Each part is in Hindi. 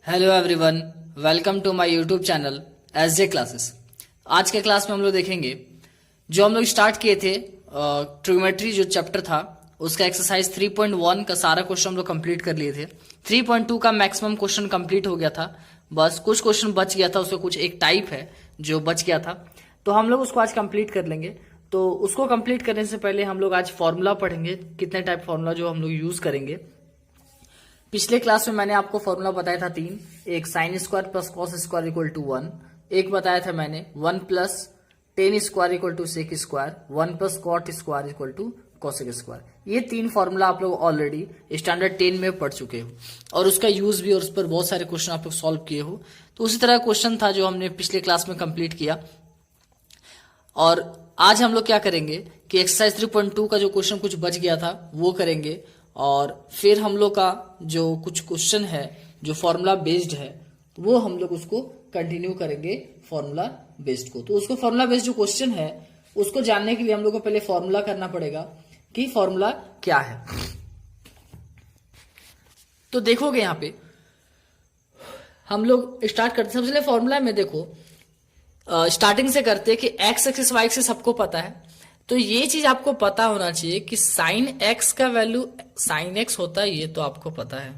Hello everyone, welcome to my YouTube channel SJ classes. आज के क्लास में हम लोग देखेंगे जो हम लोग स्टार्ट किए थे ट्रिग्नोमेट्री जो चैप्टर था उसका एक्सरसाइज 3.1 का सारा क्वेश्चन हम लोग कंप्लीट कर लिए थे। 3.2 का मैक्सिमम क्वेश्चन कंप्लीट हो गया था, बस कुछ क्वेश्चन बच गया था, उसका कुछ एक टाइप है जो बच गया था, तो हम लोग उसको आज कंप्लीट कर लेंगे। तो उसको कंप्लीट करने से पहले हम लोग आज फॉर्मूला पढ़ेंगे, कितने टाइप फॉर्मूला जो हम लोग यूज करेंगे। पिछले क्लास में मैंने आपको फॉर्मूला बताया था तीन, एक sine square plus cos square equal to 1, एक बताया था मैंने 1 plus tan square equal to sec square, 1 plus cot square equal to cosec square. ये तीन फॉर्मूला आप लोग ऑलरेडी स्टैंडर्ड 10 में पढ़ चुके हो और उसका यूज भी और उस पर बहुत सारे क्वेश्चन आप लोग सॉल्व किए हो। तो उसी तरह क्वेश्चन था जो हमने पिछले क्लास में कंप्लीट किया। और आज हम लोग क्या करेंगे कि एक्सरसाइज 3.2 का जो क्वेश्चन कुछ बच गया था वो करेंगे, और फिर हम लोग का जो कुछ क्वेश्चन है जो फॉर्मूला बेस्ड है वो हम लोग उसको कंटिन्यू करेंगे फॉर्मूला बेस्ड को। तो उसको फॉर्मूला बेस्ड जो क्वेश्चन है उसको जानने के लिए हम लोग को पहले फॉर्मूला करना पड़ेगा कि फॉर्मूला क्या है। तो देखोगे यहां पे हम लोग स्टार्ट करते, सबसे पहले फॉर्मूला में देखो स्टार्टिंग से करते कि एक्स एक्सिस वाई एक्सिस सबको पता है, तो ये चीज आपको पता होना चाहिए कि साइन एक्स का वैल्यू साइन एक्स होता है, ये तो आपको पता है,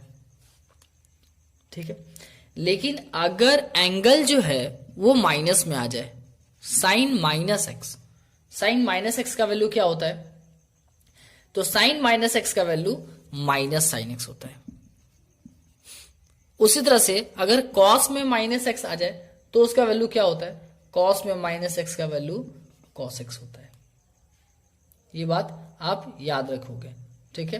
ठीक है। लेकिन अगर एंगल जो है वो माइनस में आ जाए, sine minus x, sine minus x का वैल्यू क्या होता है, तो साइन माइनस एक्स का वैल्यू माइनस साइन एक्स होता है। उसी तरह से अगर कॉस में माइनस एक्स आ जाए तो उसका वैल्यू क्या होता है, कॉस में माइनस एक्स का वैल्यू कॉस एक्स होता है। ये बात आप याद रखोगे, ठीक है।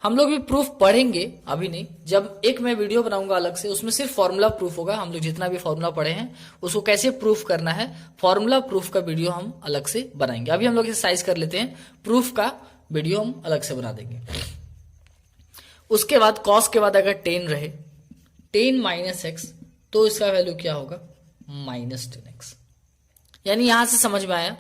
हम लोग भी प्रूफ पढ़ेंगे, अभी नहीं, जब एक मैं वीडियो बनाऊंगा अलग से, उसमें सिर्फ फॉर्मूला प्रूफ होगा। हम लोग जितना भी फॉर्मूला पढ़े हैं उसको कैसे प्रूफ करना है, फॉर्मूला प्रूफ का वीडियो हम अलग से बनाएंगे। अभी हम लोग एक्सरसाइज कर लेते हैं, प्रूफ का वीडियो हम अलग से बना देंगे। उसके बाद कॉस के बाद अगर टेन रहे, टेन माइनस एक्स, तो इसका वैल्यू क्या होगा, माइनस टेन एक्स। यानी यहां से समझ में आया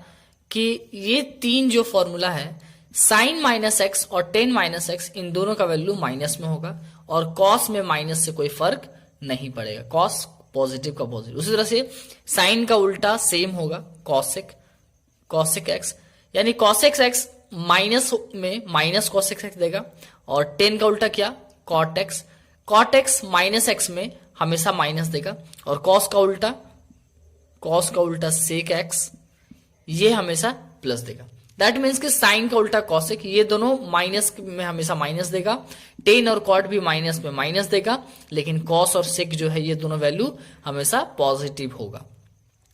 कि ये तीन जो फॉर्मूला है, साइन माइनस एक्स और टेन माइनस एक्स, इन दोनों का वैल्यू माइनस में होगा और कॉस में माइनस से कोई फर्क नहीं पड़ेगा, कॉस पॉजिटिव का पॉजिटिव। उसी तरह से साइन का उल्टा सेम होगा, कॉसेक, कॉसेक एक्स, यानी कॉसेक एक्स माइनस में माइनस कॉसेक एक्स देगा, और टेन का उल्टा क्या, cot x, cot x minus x में हमेशा माइनस देगा, और कॉस का उल्टा, कॉस का उल्टा सेक एक्स, ये हमेशा प्लस देगा। दैट मीन्स कि साइन का उल्टा कॉसेक, ये दोनों माइनस में हमेशा माइनस देगा, टेन और कॉट भी माइनस में माइनस देगा, लेकिन कॉस और सेक जो है ये दोनों वैल्यू हमेशा पॉजिटिव होगा,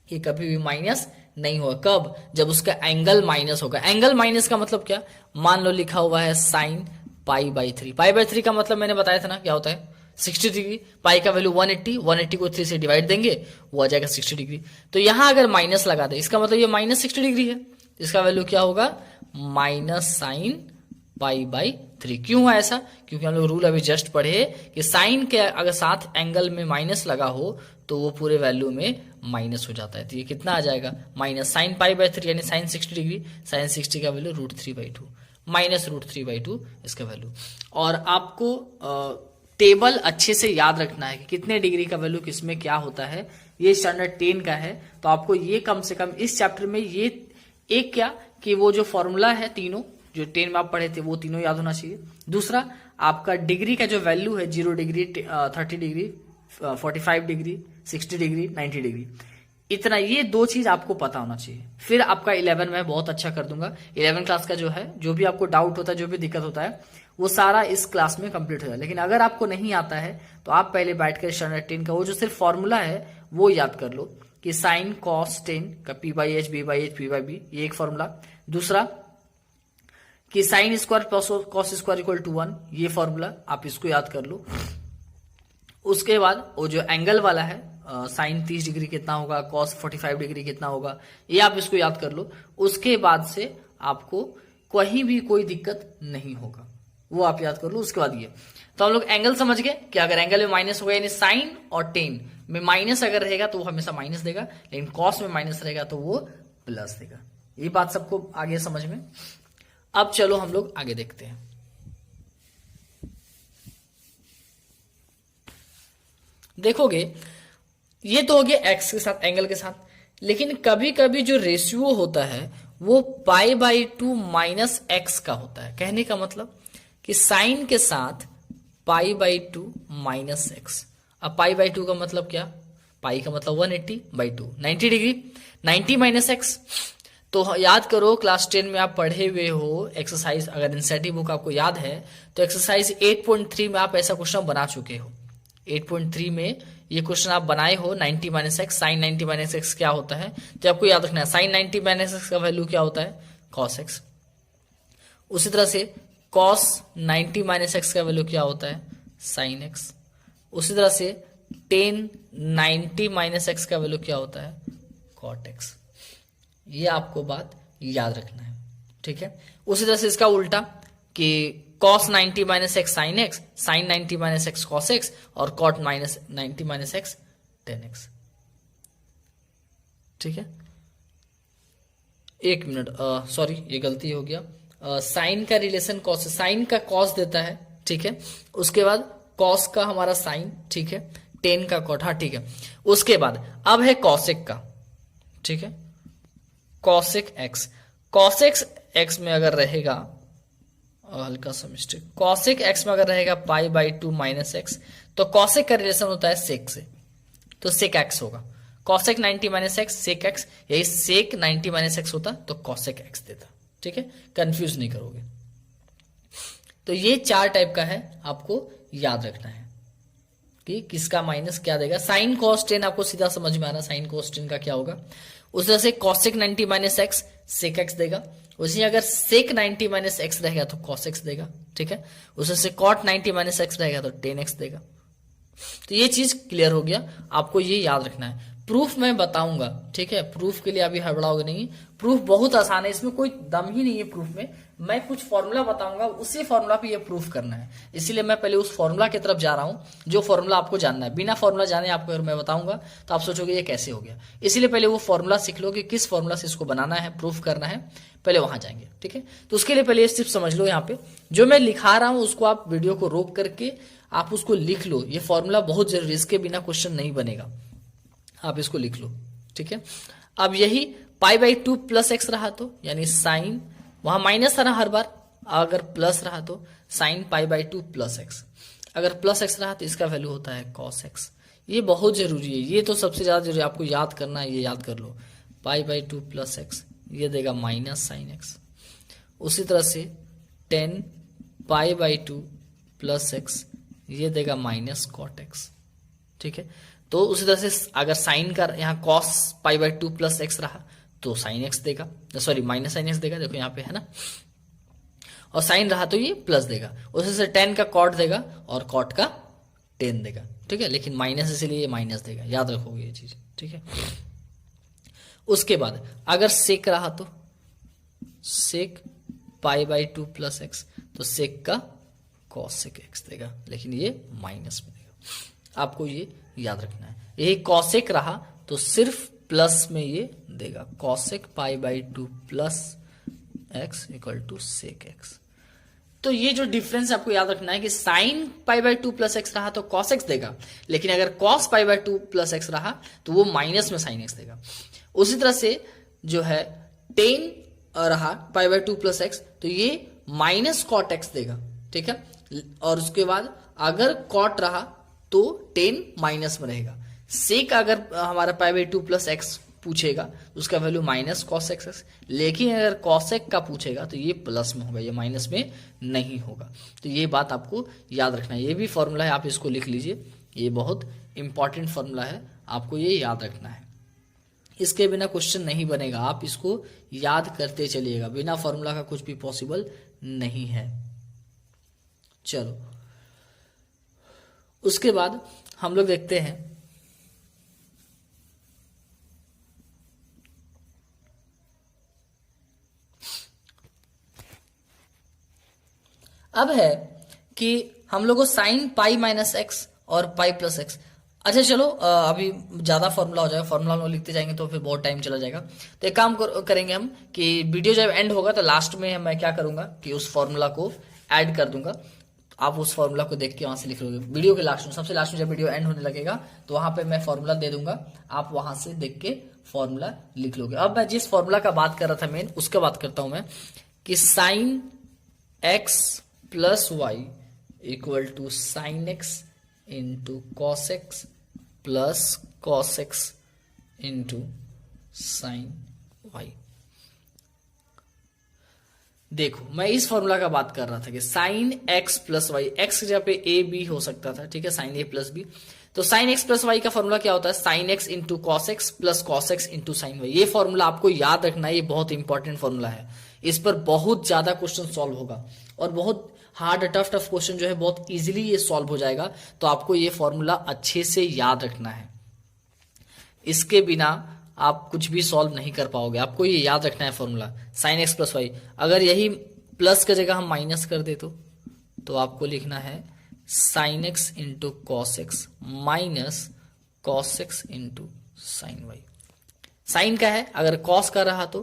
ये कभी भी माइनस नहीं होगा। कब, जब उसका एंगल माइनस होगा। एंगल माइनस का मतलब क्या, मान लो लिखा हुआ है sine pi by 3, pi by 3 का मतलब मैंने बताया था ना क्या होता है, 60 डिग्री। पाई का वैल्यू 180, 180 को 3 से डिवाइड देंगे वो आ जाएगा 60 डिग्री। तो यहां अगर माइनस लगा दे, इसका मतलब ये माइनस 60 डिग्री है, इसका वैल्यू क्या होगा, माइनस साइन पाई बाई 3। क्यों हुआ ऐसा, क्योंकि हम लोग रूल अभी जस्ट पढ़े कि साइन के अगर साथ एंगल में माइनस लगा हो तो वो पूरे वैल्यू में माइनस हो जाता है। तो ये कितना आ जाएगा, माइनस साइन पाई बाई 3 यानी साइन 60 डिग्री, साइन 60 का वैल्यू √3/2, माइनस √3/2 इसका वैल्यू। और आपको टेबल अच्छे से याद रखना है कि कितने डिग्री का वैल्यू किसमें क्या होता है। ये स्टैंडर्ड 10 का है, तो आपको ये कम से कम इस चैप्टर में ये एक क्या कि वो जो फॉर्मूला है तीनों जो 10 में आप पढ़े थे वो तीनों याद होना चाहिए। दूसरा, आपका डिग्री का जो वैल्यू है, 0 degree, 30 degree, 45 degree, 60 degree, 90 degree, इतना, ये दो चीज आपको पता होना चाहिए। फिर आपका 11 में बहुत अच्छा कर दूंगा। 11 क्लास का जो है, जो भी आपको डाउट होता है, जो भी दिक्कत होता है, वो सारा इस क्लास में कंप्लीट हो जाए। लेकिन अगर आपको नहीं आता है तो आप पहले बैठकर स्टैंडर्ड 10 का वो जो सिर्फ फॉर्मूला है वो याद कर लो कि साइन कॉस 10 का P/H, B/H, P/B, ये एक फॉर्मूला। दूसरा कि sine square plus cos square equal to 1, ये फॉर्मूला आप इसको याद कर लो। उसके बाद वो जो एंगल वाला है, साइन 30 डिग्री कितना होगा, कॉस 45 डिग्री कितना होगा, ये आप इसको याद कर लो। उसके बाद से आपको कहीं भी कोई दिक्कत नहीं होगा, वो आप याद कर लो। उसके बाद ये, तो हम लोग एंगल समझ गए कि अगर एंगल में माइनस होगा यानी साइन और टेन में माइनस अगर रहेगा तो वो हमेशा माइनस देगा, लेकिन कॉस में माइनस रहेगा तो वो प्लस देगा। ये बात सबको आगे समझ में। अब चलो हम लोग आगे देखते हैं। देखोगे ये तो हो गया एक्स के साथ, एंगल के साथ, लेकिन कभी कभी जो रेशियो होता है वो π/2 माइनस एक्स का होता है। कहने का मतलब कि साइन के साथ π/2 माइनस एक्स। अब π/2 का मतलब क्या, पाई का मतलब 180/2, 90 डिग्री, 90 माइनस एक्स। तो याद करो क्लास 10 में आप पढ़े हुए हो एक्सरसाइज, अगर एनसीईआरटी बुक आपको याद है तो एक्सरसाइज 8.3 में आप ऐसा क्वेश्चन बना चुके हो। 8.3 में ये क्वेश्चन आप बनाए हो, 90 minus x, sine 90 minus x क्या होता है, तो आपको याद रखना है साइन 90 माइनस एक्स का वैल्यू क्या होता है, कॉस एक्स। उसी तरह से कॉस 90 माइनस एक्स का वैल्यू क्या होता है, साइन एक्स। उसी तरह से टेन 90 माइनस एक्स का वैल्यू क्या होता है, कॉट एक्स। ये आपको बात याद रखना है, ठीक है। उसी तरह से इसका उल्टा कि cos 90 minus x sine x, sine 90 minus x cos x, और cot 90 minus x tan x, ठीक है। एक मिनट, सॉरी ये गलती हो गया। साइन का रिलेशन कॉस, साइन का कॉस देता है, ठीक है। उसके बाद कॉस का हमारा साइन, ठीक है, टेन का कॉट, हाँ ठीक है। उसके बाद अब है कॉसेक का, ठीक है, कॉसेक एक्स। कॉसेक एक्स में अगर रहेगा, हल्का सा मिस्टेक, कॉसेक एक्स में अगर रहेगा π/2 माइनस एक्स, तो कॉसेक का रिलेशन होता है सेक से, तो सेक एक्स होगा। Cosec 90 minus x sec x, यही सेक 90 माइनस एक्स होता तो कॉसेक एक्स देता, ठीक है, कंफ्यूज नहीं करोगे। तो ये चार टाइप का है, आपको याद रखना है कि किसका माइनस क्या देगा। साइन कॉस 10 आपको सीधा समझ में आ रहा है, साइन कॉस 10 का क्या होगा। उस तरह से cosec 90 minus x sec x देगा। उसी अगर सेक 90 माइनस एक्स रहेगा तो कॉस एक्स देगा, ठीक है। उस तरह से कॉट 90 माइनस एक्स रहेगा तो टेन एक्स देगा। तो ये चीज क्लियर हो गया, आपको ये याद रखना है। प्रूफ मैं बताऊंगा, ठीक है, प्रूफ के लिए अभी हड़बड़ाओगे नहीं, प्रूफ बहुत आसान है, इसमें कोई दम ही नहीं है प्रूफ में। मैं कुछ फॉर्मूला बताऊंगा, उसी फॉर्मूला पे ये प्रूफ करना है, इसीलिए मैं पहले उस फॉर्मूला की तरफ जा रहा हूं जो फॉर्मूला आपको जानना है। बिना फॉर्मूला जाने आपको अगर मैं बताऊंगा तो आप सोचोगे ये कैसे हो गया, इसीलिए पहले वो फॉर्मूला सीख लो कि किस फॉर्मूला से इसको बनाना है, प्रूफ करना है, पहले वहां जाएंगे, ठीक है। तो उसके लिए पहले ये सिर्फ समझ लो, यहाँ पे जो मैं लिखा रहा हूं उसको आप वीडियो को रोक करके आप उसको लिख लो। ये फॉर्मूला बहुत जरूरी, इसके बिना क्वेश्चन नहीं बनेगा, आप इसको लिख लो, ठीक है। अब यही π/2 प्लस एक्स रहा तो यानी साइन, वहां माइनस था ना हर बार, अगर प्लस रहा तो साइन π/2 प्लस एक्स, अगर प्लस एक्स रहा तो इसका वैल्यू होता है कॉस एक्स। ये बहुत जरूरी है, ये तो सबसे ज्यादा जरूरी आपको याद करना है, ये याद कर लो। π/2 प्लस एक्स ये देगा माइनस साइन एक्स। उसी तरह से 10 π/2 प्लस एक्स ये देगा माइनस कॉट एक्स, ठीक है। तो उसी तरह से अगर साइन का यहाँ कॉस π/2 प्लस एक्स रहा तो साइन एक्स देगा, सॉरी माइनस साइन एक्स देगा, देखो यहाँ पे है ना, और साइन रहा तो ये प्लस देगा। उसी से 10 का कॉट देगा और कॉट का 10 देगा, ठीक है, लेकिन माइनस इसलिए ये माइनस देगा, याद रखोगे ये चीज, ठीक है। उसके बाद अगर सेक रहा तो सेक π/2 प्लस एक्स, तो सेक का कॉसेक एक्स देगा, लेकिन ये माइनस में देगा, आपको ये याद रखना है। यही कॉसेक रहा तो सिर्फ प्लस में ये देगा, cosec π/2 plus x equal to sec x. तो ये जो डिफरेंस आपको याद रखना है कि साइन π/2 प्लस एक्स रहा तो कॉस एक्स देगा, लेकिन अगर कॉस π/2 प्लस एक्स रहा तो वो माइनस में साइन एक्स देगा। उसी तरह से जो है टेन रहा π/2 प्लस एक्स तो ये माइनस कॉट एक्स देगा, ठीक है। और उसके बाद अगर कॉट रहा तो 10 माइनस में रहेगा। सेक अगर हमारा π/2 प्लस एक्स पूछेगा उसका वैल्यू माइनस कॉस एक्स, लेकिन अगर कॉसेक का पूछेगा तो ये प्लस में होगा, ये माइनस में नहीं होगा। तो ये बात आपको याद रखना है, ये भी फॉर्मूला है, आप इसको लिख लीजिए, ये बहुत इंपॉर्टेंट फॉर्मूला है, आपको ये याद रखना है। इसके बिना क्वेश्चन नहीं बनेगा, आप इसको याद करते चलिएगा, बिना फॉर्मूला का कुछ भी पॉसिबल नहीं है। चलो उसके बाद हम लोग देखते हैं अब है कि हम लोग को साइन पाई माइनस एक्स और पाई प्लस एक्स। अच्छा चलो अभी ज्यादा फॉर्मूला हो जाएगा, फॉर्मूला हम लोग लिखते जाएंगे तो फिर बहुत टाइम चला जाएगा। तो एक काम करेंगे हम कि वीडियो जब एंड होगा तो लास्ट में मैं क्या करूंगा कि उस फॉर्मूला को ऐड कर दूंगा, आप उस फॉर्मूला को देख के वहां से लिख लोगे। वीडियो के लास्ट में, सबसे लास्ट में जब वीडियो एंड होने लगेगा तो वहां पे मैं फॉर्मूला दे दूंगा, आप वहां से देख के फॉर्मूला लिख लोगे। अब मैं जिस फॉर्मूला का बात कर रहा था मेन, उसका बात करता हूं मैं कि sine x plus y equal to sine x into cos x plus cos x into sine y. देखो मैं इस फॉर्मूला का बात कर रहा था कि sine x plus y, x की जगह पे ए बी हो सकता था, ठीक है, साइन ए प्लस बी। तो साइन एक्स प्लस वाई का फॉर्मूला क्या होता है, sine x into cos x plus cos x into sine y. ये फॉर्मूला आपको याद रखना है, ये बहुत इंपॉर्टेंट फॉर्मूला है। इस पर बहुत ज्यादा क्वेश्चन सॉल्व होगा और बहुत हार्ड टफ क्वेश्चन जो है बहुत इजीली ये सॉल्व हो जाएगा। तो आपको ये फॉर्मूला अच्छे से याद रखना है, इसके बिना आप कुछ भी सॉल्व नहीं कर पाओगे। आपको ये याद रखना है formula, sine x plus y. अगर यही प्लस की जगह हम माइनस कर दे तो आपको लिखना है sine x into cos x minus cos x into sine y. Sine का है, अगर कॉस का रहा तो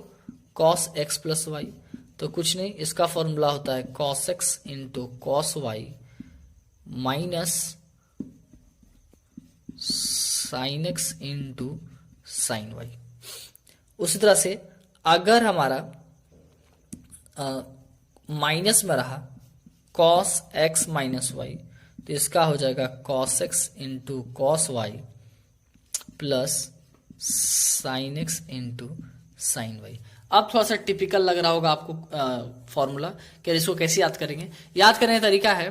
कॉस एक्स प्लस वाई, तो कुछ नहीं, इसका फॉर्मूला होता है cos x into cos y minus sine x into sine y. उसी तरह से अगर हमारा माइनस में रहा कॉस एक्स माइनस वाई, तो इसका हो जाएगा cos x into cos y plus sine x into sine y. अब थोड़ा सा टिपिकल लग रहा होगा आपको फॉर्मूला, कि इसको कैसे याद करेंगे। याद करने का तरीका है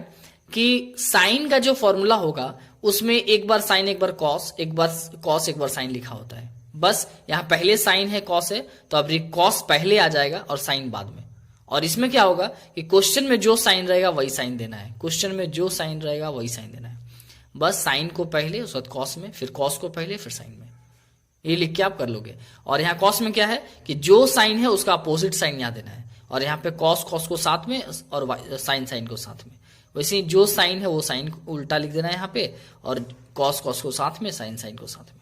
कि साइन का जो फॉर्मूला होगा उसमें एक बार साइन एक बार कॉस, एक बार कॉस एक बार साइन लिखा होता है। बस यहाँ पहले साइन है कॉस है तो अब कॉस पहले आ जाएगा और साइन बाद में। और इसमें क्या होगा कि क्वेश्चन में जो साइन रहेगा वही साइन देना है, क्वेश्चन में जो साइन रहेगा वही साइन देना है। बस साइन को पहले, उसके बाद कॉस में, फिर कॉस को पहले, फिर साइन में, ये लिख के आप कर लोगे। और यहाँ कॉस में क्या है कि जो साइन है उसका अपोजिट साइन यहाँ देना है, और यहाँ पे कॉस कॉस को साथ में और साइन साइन को साथ में। वैसे ही जो साइन है वो साइन को उल्टा लिख देना है यहाँ पे, और कॉस कॉस को साथ में, साइन साइन को साथ में।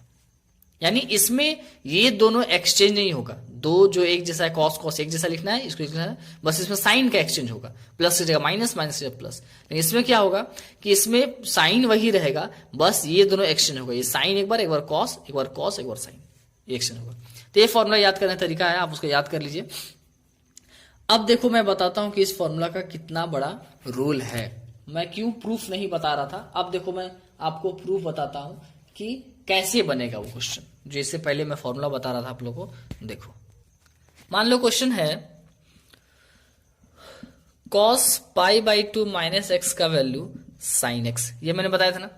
यानी इसमें ये दोनों एक्सचेंज नहीं होगा, दो जो एक जैसा है कॉस कॉस एक जैसा लिखना है, इसको लिखना है, बस इसमें साइन का एक्सचेंज होगा, प्लस की जगह माइनस, माइनस की जगह प्लस। लेकिन इसमें क्या होगा कि इसमें साइन वही रहेगा, बस ये दोनों एक्सचेंज होगा, ये साइन एक बार कॉस, एक बार कॉस, एक बार साइन, ये एक्सचेंज होगा। तो ये फॉर्मूला याद करने का तरीका है, आप उसको याद कर लीजिए। अब देखो मैं बताता हूं कि इस फॉर्मूला का कितना बड़ा रोल है। मैं क्यों प्रूफ नहीं बता रहा था, अब देखो मैं आपको प्रूफ बताता हूं कि कैसे बनेगा वो क्वेश्चन, जैसे पहले मैं फॉर्मूला बता रहा था आप लोगों को। देखो मान लो क्वेश्चन है cos pi by 2 minus x का वैल्यू साइन एक्स। ये मैंने बताया था ना,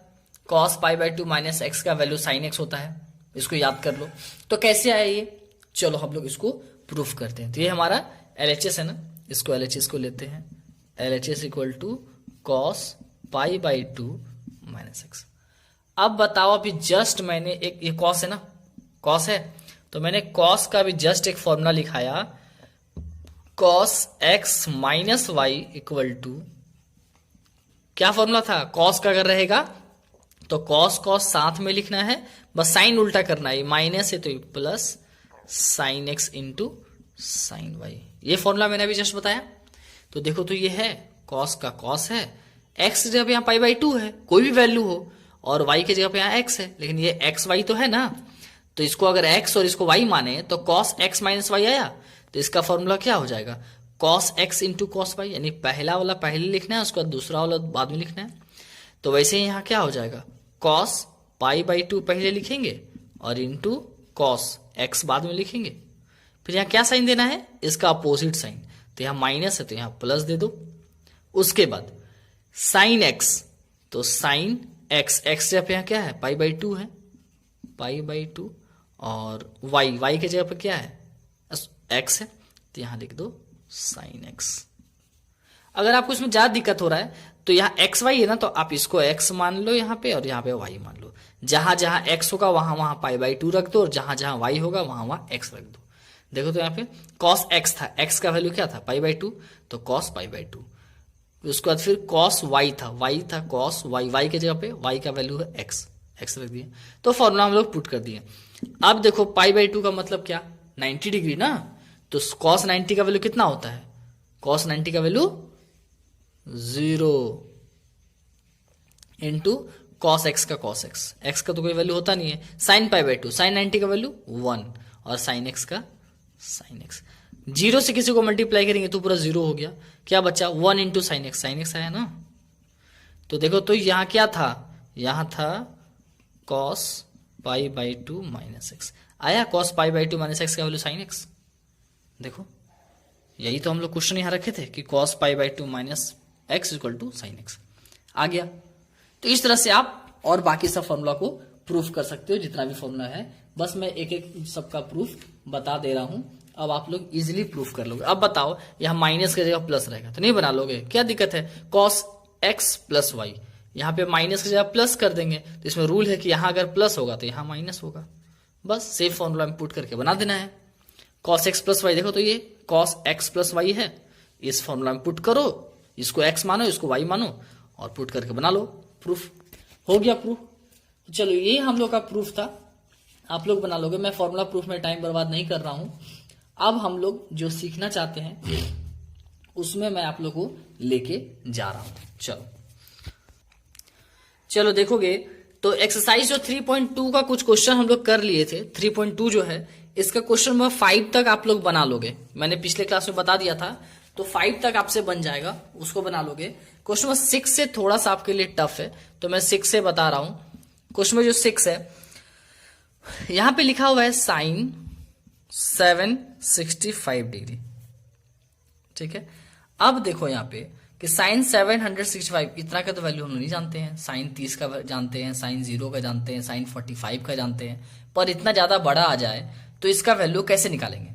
cos pi by 2 minus x का वैल्यू साइन एक्स होता है, इसको याद कर लो। तो कैसे आया ये, चलो हम लोग इसको प्रूफ करते हैं। तो ये हमारा LHS है ना, इसको LHS को लेते हैं, LHS equal to cos pi by 2 minus x. अब बताओ, अभी जस्ट मैंने एक, ये कॉस है ना, कॉस है, तो मैंने कॉस का भी जस्ट एक फॉर्मूला लिखाया, cos x minus y equal to, क्या फॉर्मूला था, कॉस का अगर रहेगा तो कॉस कॉस साथ में लिखना है, बस साइन उल्टा करना है, माइनस है तो plus sine x into sine y. ये फॉर्मूला मैंने अभी जस्ट बताया। तो देखो तो ये है कॉस का कॉस है, एक्स की जगह पे यहाँ पाई बाई 2 है, कोई भी वैल्यू हो, और y की जगह पे यहाँ x है, लेकिन ये एक्स वाई तो है ना, तो इसको अगर x और इसको y माने तो cos x माइनस वाई आया। तो इसका फॉर्मूला क्या हो जाएगा, cos x into cos y, यानी पहला वाला पहले लिखना है, उसका दूसरा वाला बाद में लिखना है। तो वैसे ही यहाँ क्या हो जाएगा, cos पाई बाई 2 पहले लिखेंगे और इंटू cos x बाद में लिखेंगे। फिर यहाँ क्या साइन देना है, इसका अपोजिट साइन, तो यहाँ माइनस है तो यहाँ प्लस दे दो। उसके बाद साइन x, तो साइन एक्स, एक्स जगह पे यहाँ क्या है, पाई बाई 2 है, पाई बाई 2, और वाई, वाई के जगह पे क्या है, एक्स है, तो यहाँ लिख दो साइन एक्स। अगर आपको इसमें ज्यादा दिक्कत हो रहा है तो यहाँ एक्स वाई है ना, तो आप इसको एक्स मान लो यहाँ पे, और यहाँ पे वाई मान लो। जहां जहां एक्स होगा वहां वहां पाई बाई 2 रख दो, और जहां जहां वाई होगा वहां वहां एक्स रख दो। देखो तो यहाँ पे कॉस एक्स था, एक्स का वैल्यू क्या था, पाई बाई 2, तो कॉस पाई बाई 2। उसके बाद फिर कॉस वाई था कॉस वाई, वाई के जगह पे वाई का वैल्यू है एक्स, एक्स रख दिए। तो फॉर्मूला हम लोग पुट कर दिए। अब देखो पाई बाई 2 का मतलब क्या, 90 डिग्री ना, तो कॉस 90 का वैल्यू कितना होता है, कॉस 90 का वैल्यू 0, इंटू कॉस एक्स का कॉस एक्स, एक्स का तो कोई वैल्यू होता नहीं है, sine pi by two, sine 90 का वैल्यू 1 और साइन एक्स का साइन एक्स। जीरो से किसी को मल्टीप्लाई करेंगे तो पूरा जीरो हो गया, क्या बचा 1 इंटू साइन एक्स आया ना। तो देखो तो यहां क्या था, यहां था cos pi by two minus x, आया cos pi by two minus x का वैल्यू साइन एक्स। देखो यही तो हम लोग क्वेश्चन यहां रखे थे कि cos pi by two minus x equal to sine x आ गया। तो इस तरह से आप और बाकी सब फॉर्मूला को प्रूफ कर सकते हो, जितना भी फॉर्मूला है, बस मैं एक एक सबका प्रूफ बता दे रहा हूं, अब आप लोग इजीली प्रूफ कर लोगे। अब बताओ यहां माइनस की जगह प्लस रहेगा तो नहीं बना लोगे, क्या दिक्कत है, कॉस एक्स प्लस वाई, यहां पे माइनस की जगह प्लस कर देंगे, तो इसमें रूल है कि यहां अगर प्लस होगा तो यहां माइनस होगा, बस सेम फॉर्मूला में पुट करके बना देना है। कॉस एक्स प्लस वाई, देखो तो ये कॉस एक्स प्लस वाई है, इस फॉर्मूला में पुट करो, इसको एक्स मानो इसको वाई मानो और पुट करके बना लो, प्रूफ हो गया। प्रूफ चलो ये हम लोग का प्रूफ था, आप लोग बना लोगे, मैं फॉर्मूला प्रूफ में टाइम बर्बाद नहीं कर रहा हूं। अब हम लोग जो सीखना चाहते हैं उसमें मैं आप लोग को लेके जा रहा हूं। चलो देखोगे तो एक्सरसाइज जो 3.2 का कुछ क्वेश्चन हम लोग कर लिए थे, 3.2 जो है इसका क्वेश्चन नंबर 5 तक आप लोग बना लोगे, मैंने पिछले क्लास में बता दिया था, तो 5 तक आपसे बन जाएगा, उसको बना लोगे। क्वेश्चन नंबर 6 से थोड़ा सा आपके लिए टफ है, तो मैं 6 से बता रहा हूं। क्वेश्चन में जो 6 है, यहां पे लिखा हुआ है साइन 765 डिग्री, ठीक है। अब देखो यहां पे कि साइन 765 इतना का तो वैल्यू हम नहीं जानते हैं, साइन 30 का जानते हैं, साइन 0 का जानते हैं, साइन 45 का जानते हैं, पर इतना ज्यादा बड़ा आ जाए तो इसका वैल्यू कैसे निकालेंगे।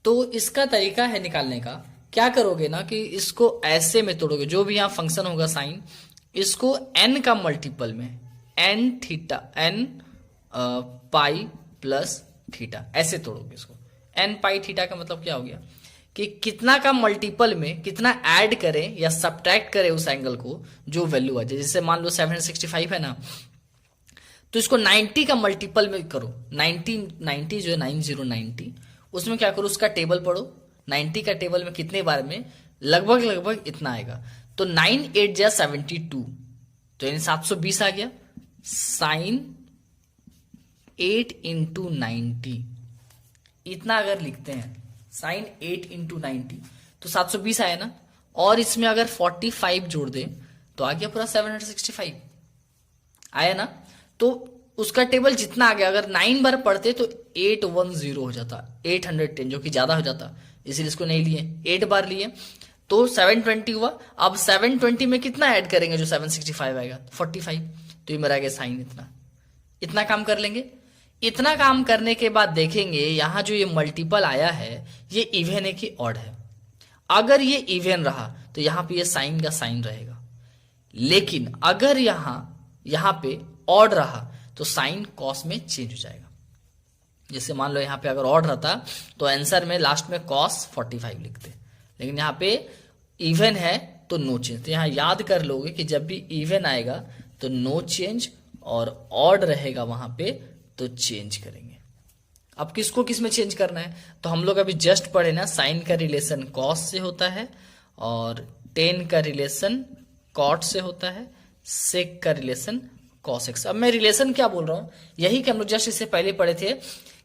तो इसका तरीका है निकालने का, क्या करोगे ना कि इसको ऐसे में तोड़ोगे, जो भी यहां फंक्शन होगा साइन, इसको n का मल्टीपल में n theta n pi plus theta ऐसे तोड़ोगे इसको। n पाई थीटा का मतलब क्या हो गया कि कितना का मल्टीपल में कितना ऐड करें या सब्ट्रैक्ट करें उस एंगल को जो वैल्यू आ जाए। जैसे मान लो 765 है ना, तो इसको 90 का मल्टीपल में करो, 90 जो है 90 उसमें क्या करो, उसका टेबल पढ़ो, 90 का टेबल में कितने बार में लगभग इतना आएगा, तो 9 8 जा 72, तो यानी 720 आ गया। साइन 8 इंटू 90 इतना अगर लिखते हैं, साइन 8 इंटू 90 तो 720 आया ना, और इसमें अगर 45 जोड़ दें तो आ गया पूरा 765 आया ना। तो उसका टेबल जितना आ गया, अगर 9 बार पढ़ते तो 810 हो जाता, 810 जो कि ज्यादा हो जाता, इसलिए इसको नहीं लिए, 8 बार लिए तो 720 हुआ। अब 720 में कितना ऐड करेंगे जो 765 आएगा, 45, तो ये मेरा गया साइन इतना काम कर लेंगे। इतना काम करने के बाद देखेंगे यहां जो ये मल्टीपल आया है ये इवन है कि ऑड है। अगर ये इवन रहा तो यहां पे ये साइन का साइन रहेगा, लेकिन अगर यहां पे ऑड रहा तो साइन कॉस में चेंज हो जाएगा। जैसे मान लो यहां पे अगर ऑड रहता तो आंसर में लास्ट में कॉस 45 लिखते, लेकिन यहां पे इवन है तो नो चेंज। तो यहां याद कर लोगे कि जब भी इवन आएगा तो नो चेंज, और ऑड रहेगा वहां पे तो चेंज करेंगे। अब किसको किस में चेंज करना है, तो हम लोग अभी जस्ट पढ़े ना, साइन का रिलेशन कॉस से होता है और टेन का रिलेशन कॉट से होता है, सेक का रिलेशन कॉस एक्स। अब मैं रिलेशन क्या बोल रहा हूं, यही कि हम लोग जस्ट इससे पहले पढ़े थे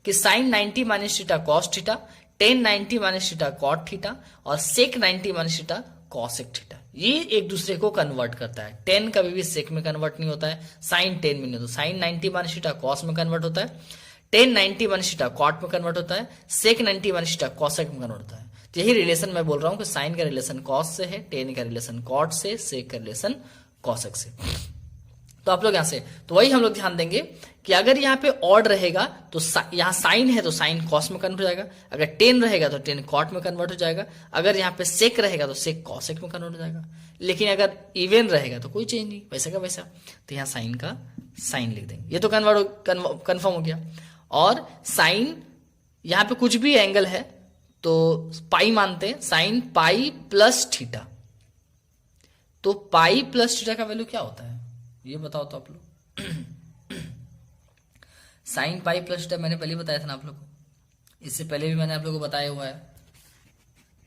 कि sine 90 minus theta cos theta, tan 90 minus theta cot theta और sec 90 minus theta cosec theta, ये एक दूसरे को कन्वर्ट करता है। टेन कभी भी सेक में कन्वर्ट नहीं होता है, साइन 10 में नहीं होता, साइन 90 माइनस थीटा कॉस में कन्वर्ट होता है, टेन 90 माइनस थीटा कॉट में कन्वर्ट होता है, सेक 90 माइनस थीटा कॉसेक में कन्वर्ट होता है। तो यही रिलेशन मैं बोल रहा हूं कि साइन का रिलेशन कॉस से है, टेन का रिलेशन कॉट से, सेक का रिलेशन कॉसेक से। तो आप लोग यहां से, तो वही हम लोग ध्यान देंगे कि अगर यहाँ पे ऑड रहेगा तो यहाँ साइन है तो साइन कॉस में कन्वर्ट हो जाएगा, अगर टेन रहेगा तो टेन कॉट में कन्वर्ट हो जाएगा, अगर यहाँ पे सेक रहेगा तो सेक कॉसेक में कन्वर्ट हो जाएगा, लेकिन अगर इवन रहेगा तो कोई चेंज नहीं, वैसा का वैसा। तो यहाँ साइन का साइन लिख देंगे, ये तो कन्फर्म हो गया। और साइन यहाँ पे कुछ भी एंगल है तो पाई मानते हैं, साइन पाई प्लस थीटा, तो पाई प्लस थीटा का वैल्यू क्या होता है ये बताओ तो आप लोग। साइन पाई प्लस थीटा मैंने पहले बताया था ना आप लोग को, इससे पहले भी मैंने आप लोगों को बताया हुआ है।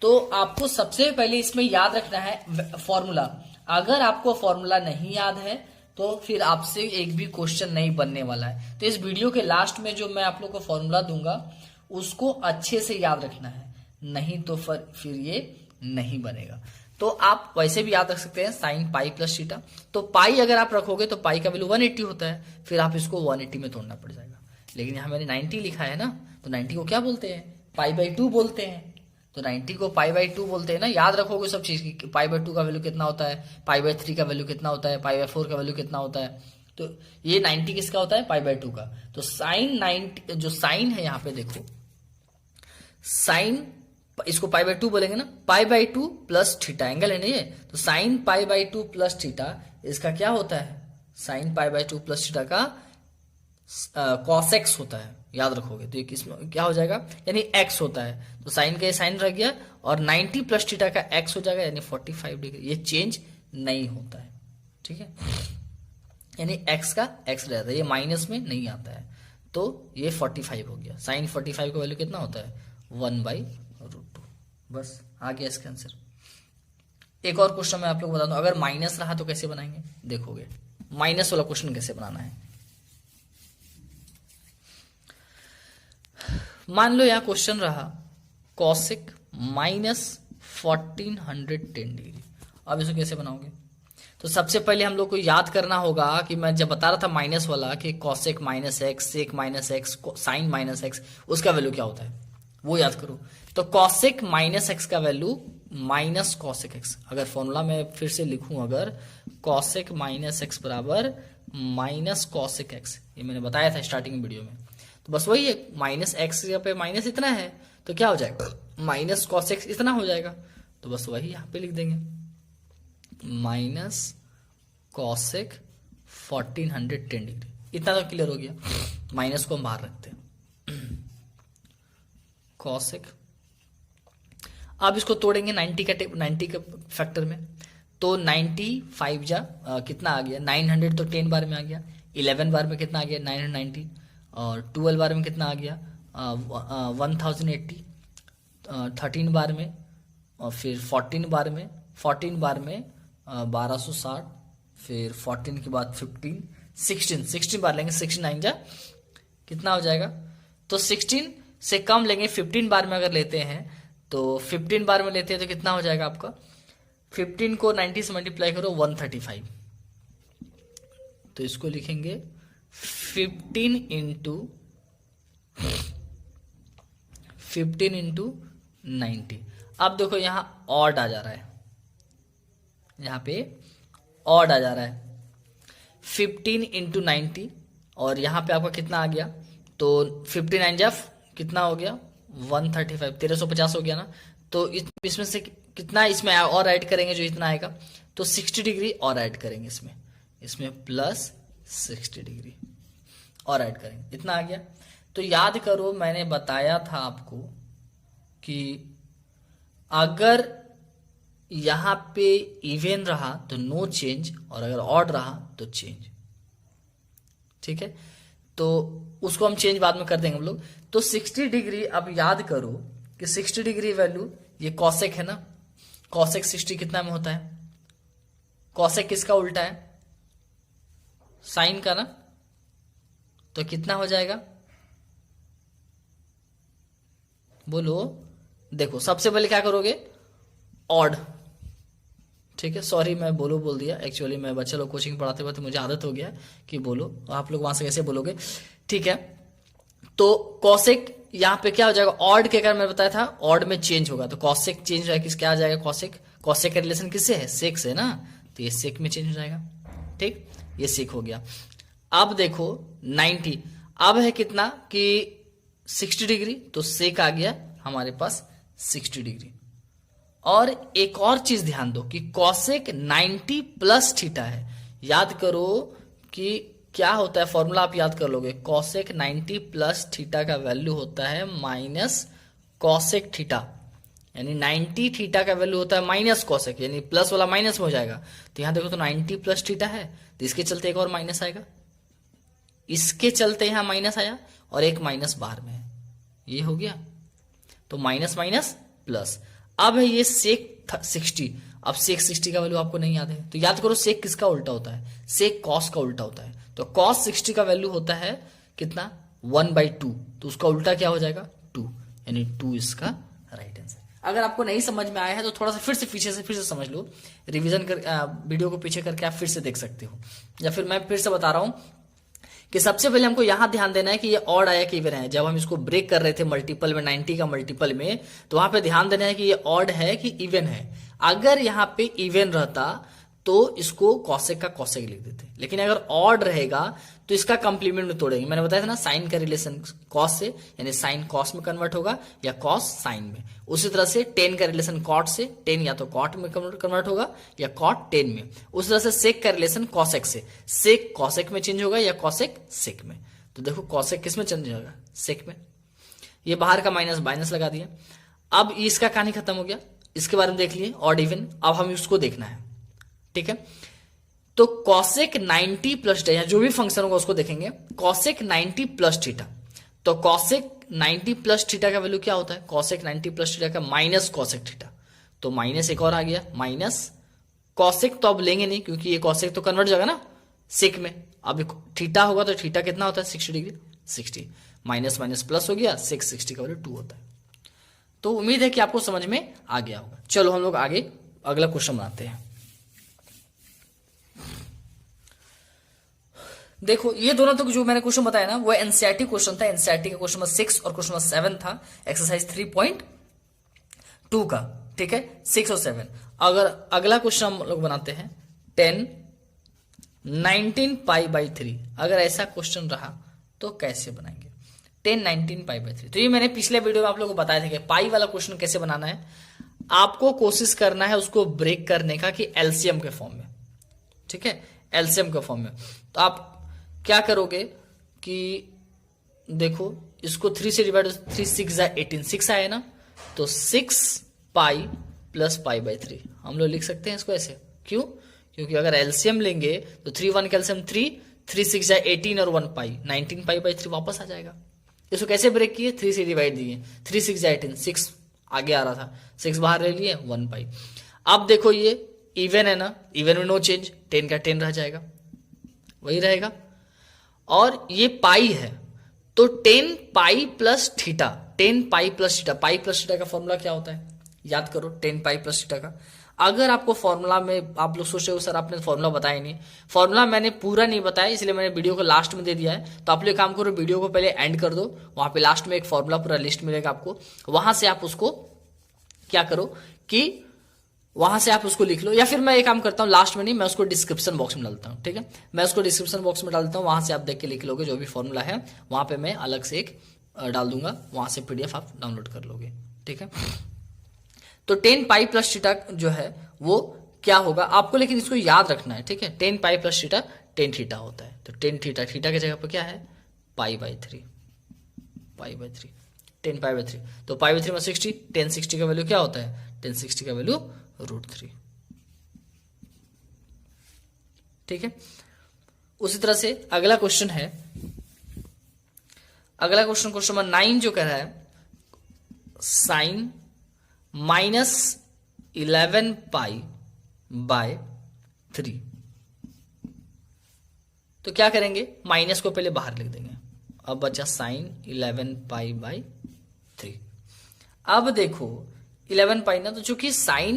तो आपको सबसे पहले इसमें याद रखना है फॉर्मूला। अगर आपको फॉर्मूला नहीं याद है तो फिर आपसे एक भी क्वेश्चन नहीं बनने वाला है। तो इस वीडियो के लास्ट में जो मैं आप लोग को फॉर्मूला दूंगा उसको अच्छे से याद रखना है, नहीं तो फिर ये नहीं बनेगा। तो आप वैसे भी याद रख सकते हैं साइन पाई प्लस थीटा। तो पाई अगर आप रखोगे तो पाई का वैल्यू 180 होता है, फिर आप इसको 180 में तोड़ना पड़ जाएगा। लेकिन यहाँ मैंने 90 लिखा है ना, तो 90 को क्या बोलते हैं, पाई बाई 2 बोलते हैं। तो 90 को पाई बाई 2 बोलते हैं ना, याद रखोगे सब चीज की। पाई बाई 2 का वैल्यू कितना होता है, पाई बाई 3 का वैल्यू कितना होता है, पाई बाई 4 का वैल्यू कितना होता है। तो ये 90 किसका होता है, पाई बाई 2 का। तो साइन 90 जो साइन है यहाँ पे देखो, साइन इसको पाई बाई 2 बोलेंगे ना, पाई बाई 2 प्लस थीटा एंगल है ना ये। तो sign pi by 2 plus theta इसका क्या होता है, sine pi by 2 plus theta का कॉस एक्स होता है, याद रखोगे। तो ये किसमें क्या हो जाएगा, यानी एक्स होता है। तो साइन का ये साइन रह गया और 90 प्लस थीटा का एक्स हो जाएगा, यानी 45 डिग्री। ये चेंज नहीं होता है, ठीक है। यानी एक्स का एक्स रहता है, ये माइनस में नहीं आता है। तो ये 45 हो गया। साइन 45 का वैल्यू कितना होता है, 1/√2। बस आ गया इसका आंसर। एक और क्वेश्चन मैं आप लोग बता दूं, अगर माइनस रहा तो कैसे बनाएंगे, देखोगे माइनस वाला क्वेश्चन कैसे बनाना है। मान लो यहां क्वेश्चन रहा कॉसेक माइनस 1410 डिग्री। अब इसको कैसे बनाओगे, तो सबसे पहले हम लोग को याद करना होगा कि मैं जब बता रहा था माइनस वाला कि cosec minus x, sec minus x, sine minus x, उसका वैल्यू क्या होता है वो याद करो। तो कॉसेक माइनस एक्स का वैल्यू माइनस कॉसेक एक्स। अगर फॉर्मूला में फिर से लिखूं, अगर कॉसेक माइनस एक्स बराबर माइनस कॉसेक एक्स, ये मैंने बताया था स्टार्टिंग वीडियो में। तो बस वही है, माइनस एक्स पे माइनस इतना है तो क्या हो जाएगा, माइनस कॉस एक्स इतना हो जाएगा। तो बस वही यहां पे लिख देंगे, माइनस कॉसेक 1410 डिग्री। इतना तो क्लियर हो गया। माइनस को हम बाहर रखते हैं, कॉसेक। अब इसको तोड़ेंगे 90 के फैक्टर में। तो 95 जा कितना आ गया, 900 तो 10 बार में आ गया। 11 बार में कितना आ गया, 990। और 12 बार में कितना आ गया, 1080। 13 बार में, और फिर 14 बार में, 1260। फिर 14 के बाद 15, 16 बार लेंगे। 69 जा कितना हो जाएगा, तो 16 से कम लेंगे। 15 बार में अगर लेते हैं तो 15 बार में लेते हैं तो कितना हो जाएगा आपका, 15 को 90 से मल्टीप्लाई करो 135। तो इसको लिखेंगे 15 इंटू 90। अब देखो यहां ऑड आ जा रहा है, यहां पे ऑड आ जा रहा है 15 इंटू 90। और यहां पे आपका कितना आ गया, तो 59 जा कितना हो गया, 135, 1350 हो गया ना। तो इसमें से कितना इसमें और ऐड करेंगे जो इतना आएगा, तो 60 डिग्री और ऐड करेंगे इसमें प्लस 60 डिग्री और ऐड करेंगे, इतना आ गया। तो याद करो मैंने बताया था आपको कि अगर यहां पे इवन रहा तो नो चेंज, और अगर ऑड रहा तो चेंज, ठीक है। तो उसको हम चेंज बाद में कर देंगे हम लोग। तो 60 डिग्री, अब याद करो कि 60 डिग्री वैल्यू, ये कॉसेक है ना, कॉसेक 60 कितना में होता है, कॉसेक किसका उल्टा है, साइन का ना। तो कितना हो जाएगा, बोलो। देखो सबसे पहले क्या करोगे, ऑड, ठीक है। सॉरी मैं बोल दिया, एक्चुअली मैं बच्चे लोग कोचिंग पढ़ाते वक्त मुझे आदत हो गया कि बोलो, आप लोग वहां से कैसे बोलोगे, ठीक है। तो कॉसेक यहां पे क्या हो जाएगा, ऑड के कारण मैं बताया था ऑड में चेंज होगा। तो कॉसेक चेंज हो किस क्या आ जाएगा, कॉसेक का रिलेशन किससे है, सेक से ना। तो ये सेक में चेंज हो जाएगा, ठीक, ये सेक हो गया। अब देखो 90, अब है कितना कि 60 डिग्री, तो सेक आ गया हमारे पास 60 डिग्री। और एक और चीज ध्यान दो कि कॉसेक 90 प्लस थीटा है। याद करो कि क्या होता है, फॉर्मूला आप याद कर लोगे, कॉसेक 90 प्लस थीटा का वैल्यू होता है माइनस कॉसेक थीटा। यानी 90 थीटा का वैल्यू होता है माइनस कॉसेक, यानी प्लस वाला माइनस में हो जाएगा। तो यहां देखो तो 90 प्लस थीटा है, तो इसके चलते एक और माइनस आएगा, इसके चलते यहां माइनस आया और एक माइनस बाहर में है, ये हो गया। तो माइनस माइनस प्लस। अब है ये सेक 60, अब सेक 60 का वैल्यू आपको नहीं याद है तो याद करो सेक किसका उल्टा होता है, सेक कॉस का उल्टा होता है। तो कॉस 60 का वैल्यू होता है कितना 1/2, तो उसका उल्टा क्या हो जाएगा 2, यानी 2 इसका राइट आंसर। अगर आपको नहीं समझ में आया है तो थोड़ा सा फिर से समझ लो, रिवीजन कर वीडियो को पीछे करके आप फिर से देख सकते हो, या फिर मैं फिर से बता रहा हूं कि सबसे पहले हमको यहां ध्यान देना है कि ये ऑड आया कि इवन है। जब हम इसको ब्रेक कर रहे थे मल्टीपल में 90 का मल्टीपल में, तो वहां पे ध्यान देना है कि ये ऑड है कि इवन है। अगर यहाँ पे इवन रहता तो इसको कॉसेक का कॉसेक लिख देते, लेकिन अगर ऑड रहेगा तो इसका कंप्लीमेंट में तोड़ेंगे। मैंने बताया था ना साइन का रिलेशन कॉस से, यानी साइन कॉस में कन्वर्ट होगा या कॉस साइन में। उसी तरह से टेन का रिलेशन कॉट से, टेन या तो कॉट में कन्वर्ट होगा या कॉट टेन में। उसी तरह से सेक का रिलेशन कॉसेक से, सेक कॉसेक में चेंज होगा या कॉसेक सेक में। तो देखो कॉसेक किस में चेंज होगा, सेक में। ये बाहर का माइनस माइनस लगा दिया। अब इसका कहानी खत्म हो गया, इसके बारे में देख लिए ऑड इवन। अब हम इसको देखना है, ठीक है। तो कॉसेक 90 प्लस थीटा, जो भी फंक्शन होगा उसको देखेंगे। कॉसेक 90 प्लस थीटा, तो कॉसेक 90 प्लस थीटा का वैल्यू क्या होता है, कॉसेक 90 प्लस थीटा का माइनस कॉसेक थीटा। तो माइनस एक और आ गया, माइनस कॉसेक तो अब लेंगे नहीं क्योंकि ये कॉसेक तो कन्वर्ट जाएगा ना सेक में। अब थीटा होगा तो थीटा कितना होता है 60 डिग्री, 60 माइनस माइनस प्लस हो गया, सेक 60 का वैल्यू 2 होता है। तो उम्मीद है कि आपको समझ में आ गया होगा। चलो हम लोग आगे अगला क्वेश्चन बनाते हैं। देखो ये दोनों तो जो मैंने क्वेश्चन बताया ना वो एनसीईआरटी क्वेश्चन था। एनसीईआरटी का क्वेश्चन नंबर 6 और क्वेश्चन नंबर 7 था, एक्सरसाइज 3.2 का, ठीक है, 6 और 7। अगर अगला क्वेश्चन हम लोग बनाते हैं 10 19 π/3। अगर ऐसा क्वेश्चन रहा तो कैसे बनाएंगे 10 19 π/3। तो ये मैंने पिछले वीडियो में आप लोगों को बताया था कि पाई वाला क्वेश्चन कैसे बनाना है। आपको कोशिश करना है उसको ब्रेक करने का कि एलसीएम के फॉर्म में, ठीक है, एलसीएम के फॉर्म में। तो आप क्या करोगे कि देखो इसको 3 से डिवाइड, 3 6 18, 6 आया ना, तो 6 पाई प्लस π/3 हम लोग लिख सकते हैं इसको ऐसे। क्यों, क्योंकि अगर एलसीएम लेंगे तो 3 1 कैल्सियम 3, 3 6 18 और 1 पाई 19 π/3 वापस आ जाएगा। इसको कैसे ब्रेक किए, 3 से डिवाइड दिए, 3 6 18, 6 आगे आ रहा था, 6 बाहर ले लिए, 1 पाई। अब देखो ये इवन है ना, इवन में नो चेंज, 10 का 10 रह जाएगा, वही रहेगा। और ये पाई है तो 10 pi plus theta, 10 pi plus theta. Pi plus theta का फॉर्मूला क्या होता है याद करो, 10 पाई प्लस थीटा का। अगर आपको फॉर्मूला में आप लोग सोच रहे हो सर आपने फॉर्मूला बताया नहीं, फॉर्मूला मैंने पूरा नहीं बताया इसलिए मैंने वीडियो को लास्ट में दे दिया है। तो आप लोग काम करो, वीडियो को पहले एंड कर दो, वहां पे लास्ट में एक फॉर्मूला पूरा लिस्ट मिलेगा आपको, वहां से आप उसको क्या करो कि वहां से आप उसको लिख लो, या फिर मैं एक काम करता हूं लास्ट में नहीं, मैं उसको डिस्क्रिप्शन बॉक्स में डालता हूं, ठीक है, मैं उसको डिस्क्रिप्शन बॉक्स में डालता हूं, वहां से आप देख के लिख लोगे जो भी फॉर्मूला है, वहां पे मैं अलग से एक डाल दूंगा, वहां से पीडीएफ आप डाउनलोड कर लोगे, ठीक है। तो 10 पाई प्लस थीटा जो है वो क्या होगा आपको, लेकिन इसको याद रखना है, ठीक है। 10 पाई प्लस थीटा 10 थीटा होता है, तो 10 थीटा, थीटा की जगह पर क्या है π/3, π/3, 10 π/3। तो π/3 में 60, 10 60 का वैल्यू क्या होता है, 10 60 का वैल्यू √3, ठीक है। उसी तरह से अगला क्वेश्चन है, अगला क्वेश्चन क्वेश्चन नंबर 9 जो कह रहा है साइन -11 π/3। तो क्या करेंगे, माइनस को पहले बाहर लिख देंगे, अब बचा साइन 11 π/3। अब देखो 11 पाई ना, तो चूंकि साइन,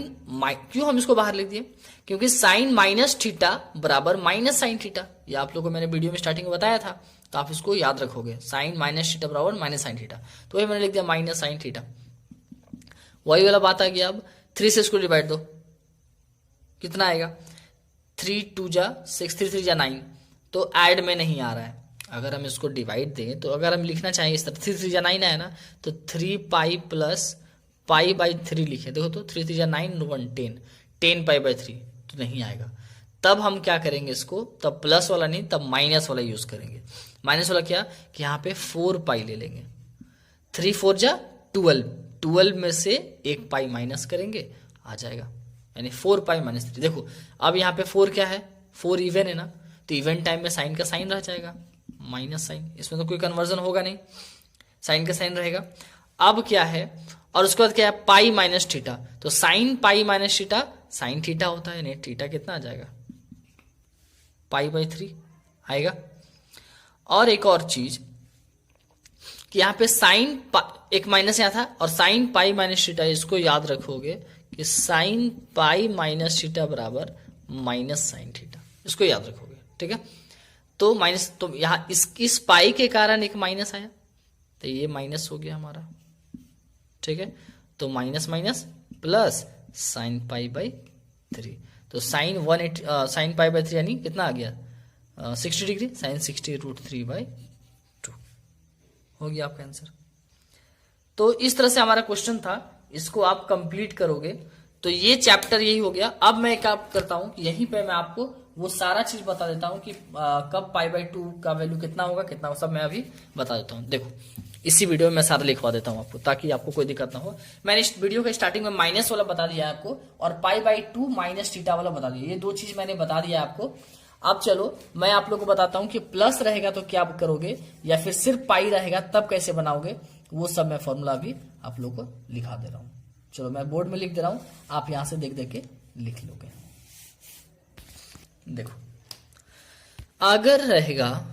क्यों हम इसको बाहर लिख दिए, क्योंकि साइन माइनस थीटा बराबर माइनस साइन थीटा, ये आप लोगों को मैंने वीडियो में स्टार्टिंग में बताया था, तो आप इसको याद रखोगे, साइन माइनस थीटा बराबर माइनस साइन थीटा, तो वही मैंने लिख दिया माइनस साइन थीटा। वही वाला बात आ गया। अब 3 से इसको डिवाइड दो, कितना आएगा, 3 2 जा 6, 3 3 जा 9, तो ऐड में नहीं आ रहा है। अगर हम इसको डिवाइड दें तो अगर हम लिखना चाहें इस तरह, 3 3 जा 9 आया ना, तो 3 पाई प्लस π/3 लिखे, देखो तो 3 3 जा 9 1 10, 10 π/3 तो नहीं आएगा। तब हम क्या करेंगे इसको, तब प्लस वाला नहीं, तब माइनस वाला यूज करेंगे। माइनस वाला क्या कि यहाँ पे 4 पाई ले लेंगे, 3 4 जा 12, 12 में से 1 पाई माइनस करेंगे, आ जाएगा, यानी 4 पाई -3। देखो अब यहाँ पे 4 क्या है, 4 इवन है ना, तो इवन टाइम में साइन का साइन रह जाएगा, माइनस साइन, इसमें तो कोई कन्वर्जन होगा नहीं, साइन का साइन रहेगा। अब क्या है, और उसके बाद क्या है पाई माइनस थीटा, तो sine pi minus theta sine theta होता है, यानी थीटा कितना आ जाएगा, π/3 आएगा। और एक और चीज कि यहाँ पे साइन एक माइनस यहाँ था और साइन पाई माइनस थीटा, इसको याद रखोगे कि साइन पाई माइनस थीटा बराबर माइनस साइन थीटा, इसको याद रखोगे, ठीक है। तो माइनस, तो यहाँ इस पाई के कारण एक माइनस आया, तो ये माइनस हो गया हमारा, ठीक है। तो माइनस माइनस प्लस साइन π/3, तो साइन π/3 यानी कितना आ गया 60 डिग्री, साइन 60√3/2 हो गया आपका आंसर। तो इस तरह से हमारा क्वेश्चन था, इसको आप कंप्लीट करोगे तो ये चैप्टर यही हो गया। अब मैं क्या करता हूं कि यहीं पे मैं आपको वो सारा चीज बता देता हूं कि कब π/2 का वैल्यू कितना होगा, कितना हो, सब मैं अभी बता देता हूं। देखो इसी वीडियो में मैं सारा लिखवा देता हूं आपको, ताकि आपको कोई दिक्कत ना हो। मैंने इस वीडियो के स्टार्टिंग में माइनस वाला बता दिया है आपको, और π/2 माइनस थीटा वाला बता दिया, ये दो चीज मैंने बता दिया आपको। अब चलो मैं आप लोगों को बताता हूं कि प्लस रहेगा तो क्या करोगे, या फिर सिर्फ पाई रहेगा तब कैसे बनाओगे, वो सब मैं फॉर्मूला भी आप लोगों को लिखा दे रहा हूं। चलो मैं बोर्ड में लिख दे रहा हूं, आप यहां से देख देख के लिख लोगे। देखो अगर रहेगा